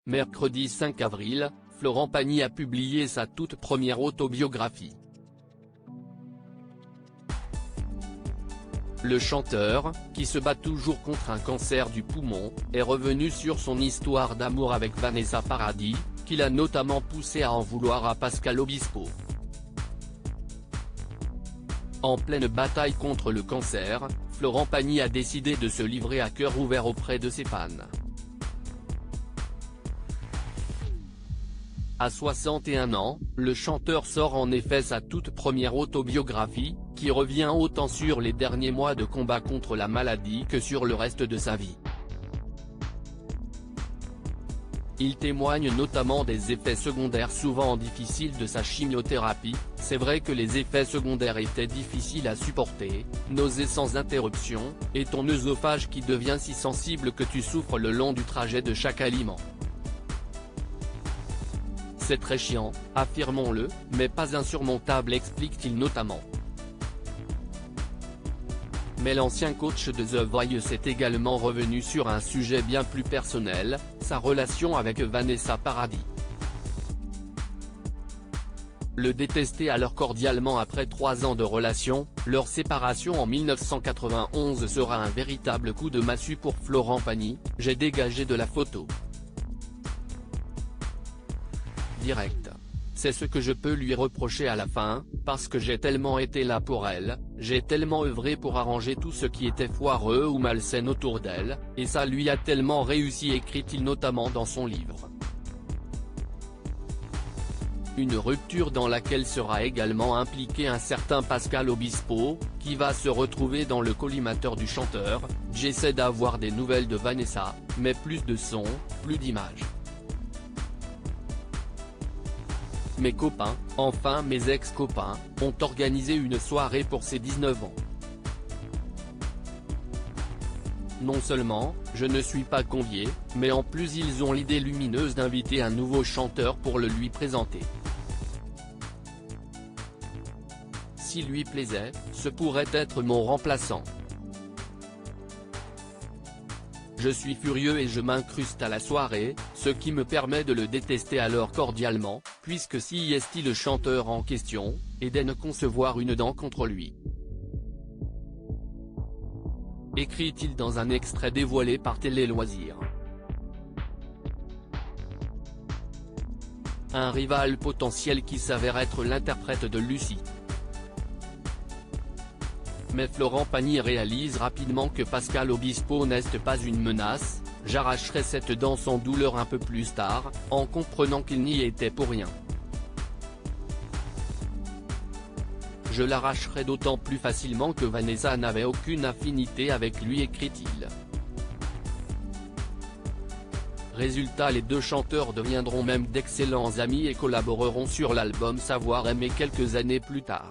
Mercredi 5 avril, Florent Pagny a publié sa toute première autobiographie. Le chanteur, qui se bat toujours contre un cancer du poumon, est revenu sur son histoire d'amour avec Vanessa Paradis, qui l'a notamment poussé à en vouloir à Pascal Obispo. En pleine bataille contre le cancer, Florent Pagny a décidé de se livrer à cœur ouvert auprès de ses fans. À 61 ans, le chanteur sort en effet sa toute première autobiographie, qui revient autant sur les derniers mois de combat contre la maladie que sur le reste de sa vie. Il témoigne notamment des effets secondaires souvent difficiles de sa chimiothérapie. C'est vrai que les effets secondaires étaient difficiles à supporter, nausées sans interruption, et ton œsophage qui devient si sensible que tu souffres le long du trajet de chaque aliment. C'est très chiant, affirmons-le, mais pas insurmontable, explique-t-il notamment. Mais l'ancien coach de The Voice est également revenu sur un sujet bien plus personnel, sa relation avec Vanessa Paradis. Le détester alors cordialement après 3 ans de relation, leur séparation en 1991 sera un véritable coup de massue pour Florent Pagny. J'ai dégagé de la photo. Direct. C'est ce que je peux lui reprocher à la fin, parce que j'ai tellement été là pour elle, j'ai tellement œuvré pour arranger tout ce qui était foireux ou malsain autour d'elle, et ça lui a tellement réussi, écrit-il notamment dans son livre. Une rupture dans laquelle sera également impliqué un certain Pascal Obispo, qui va se retrouver dans le collimateur du chanteur. J'essaie d'avoir des nouvelles de Vanessa, mais plus de son, plus d'images. Mes copains, enfin mes ex-copains, ont organisé une soirée pour ses 19 ans. Non seulement, je ne suis pas convié, mais en plus ils ont l'idée lumineuse d'inviter un nouveau chanteur pour le lui présenter. S'il lui plaisait, ce pourrait être mon remplaçant. Je suis furieux et je m'incruste à la soirée, ce qui me permet de le détester alors cordialement, puisque si est le chanteur en question, et de ne concevoir une dent contre lui. Écrit-il dans un extrait dévoilé par Télé Loisirs. Un rival potentiel qui s'avère être l'interprète de Lucie. Mais Florent Pagny réalise rapidement que Pascal Obispo n'est pas une menace. J'arracherai cette dent sans douleur un peu plus tard, en comprenant qu'il n'y était pour rien. Je l'arracherai d'autant plus facilement que Vanessa n'avait aucune affinité avec lui, écrit-il. Résultat, les deux chanteurs deviendront même d'excellents amis et collaboreront sur l'album Savoir aimer quelques années plus tard.